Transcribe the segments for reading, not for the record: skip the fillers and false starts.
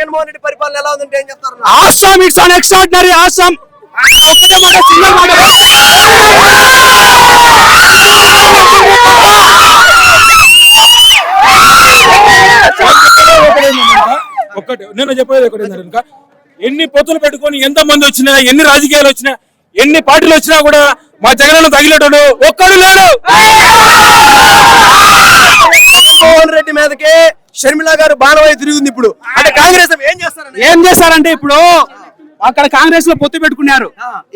జగన్మోహన్ రెడ్డి పరిపాలన ఎలా ఉందంటే ఏం చెప్తారు? ఆసామ్, ఇట్స్ అన్ ఎక్స్ట్రాడినరీ ఆసామ్. ఒక్కటే మాట, సింగిల్ మాట. ఒక్కటే నేను చెప్పేది ఒకటి ఏంటంటే, ఇంకా ఎన్ని పొత్తులు పెట్టుకొని ఎంత మంది వచ్చినా, ఎన్ని రాజకీయాలు వచ్చినా, ఎన్ని పార్టీలు వచ్చినా కూడా మా జగన్ తగిలేటోడు ఒక్కడు లేడు. జగన్మోహన్ రెడ్డి మీదకి షర్మిల గారు బాణవై తిరిగింది. ఇప్పుడు అంటే కాంగ్రెస్ ఏం చేస్తారంటే, ఇప్పుడు అక్కడ కాంగ్రెస్ లో పొత్తు పెట్టుకున్నారు,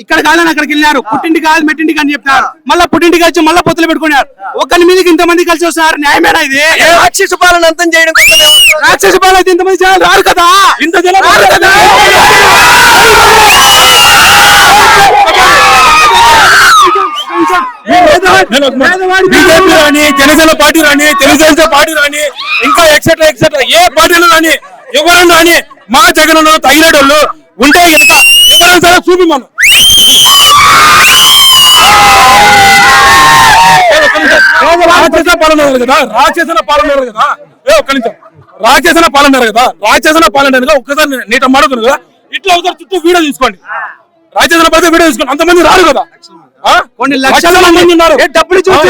ఇక్కడ కాదని అక్కడికి వెళ్ళారు. పుట్టింటి కాదు మెట్టింటికి అని చెప్తారు, మళ్ళీ పుట్టింటికి వచ్చి మళ్ళీ పొత్తులు పెట్టుకున్నారు. ఒకరి మీదకి ఇంతమంది కలిసి వస్తున్నారు, న్యాయమేనా ఇది? రాక్షస పాలన అంతం చేయడం కోసం రాక్షస పాలన అయితే ఇంతమంది జనాలు రారు కదా, ఇంత జనం రారు కదా. బీజేపీ రాని, జనసేన పార్టీ రాని, తెలుగుదేశం పార్టీ రాని, ఇంకా ఎక్సెట్రా ఎక్సెట్రా ఏ పార్టీలు రాని, ఎవరైనా రాని, మా జగన్ తగిలేటోళ్ళు ఉంటే ఎంత ఎవరైనా సరే చూపి మనం రాక్షస పాలన కదా, రాక్షసన పాలన కదా. ఒక్క నిమిషం, రాక్షసన పాలన కదా, రాక్షసన పాలన ఒక్కసారి నీట మాడుతుంది కదా. ఇట్లా ఒకసారి చుట్టూ వీడియో తీసుకోండి, రాక్షసన పాలన వీడియో తీసుకోండి. అంతమంది రారు కదా, కొన్ని లక్షల మంది ఉన్నారు. డబ్బులు చూసి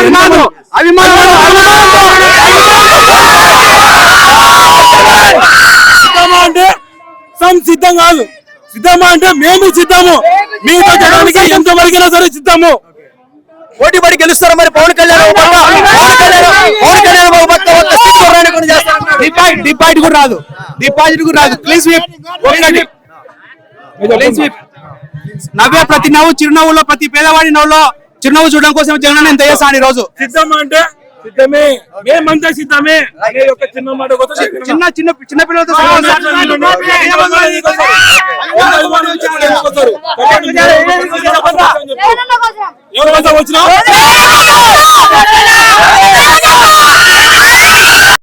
సిద్ధమా అంటే సిద్ధం కాదు, సిద్ధమా అంటే మేము సిద్ధము, మీతో జనానికి ఎంత వరకైనా సరే సిద్ధము. పోటీ పడి గెలుస్తారు మరి. పవన్ కళ్యాణ్ డిపాజిట్ కూడా రాదు, డిపాజిట్ కూడా రాదు. Clean sweep. నవ్వే ప్రతి నవ్వు చిరునవ్వులో, ప్రతి పేదవాడి నవ్వులో చిరునవ్వు చూడడం కోసం జగన్ ఎంత చేస్తాను ఈ రోజు. సిద్ధమా అంటే సిద్ధమే, మేమంతా సిద్ధమే. చిన్న మాట చిన్న చిన్న చిన్న పిల్లలతో ఎవరు వచ్చినా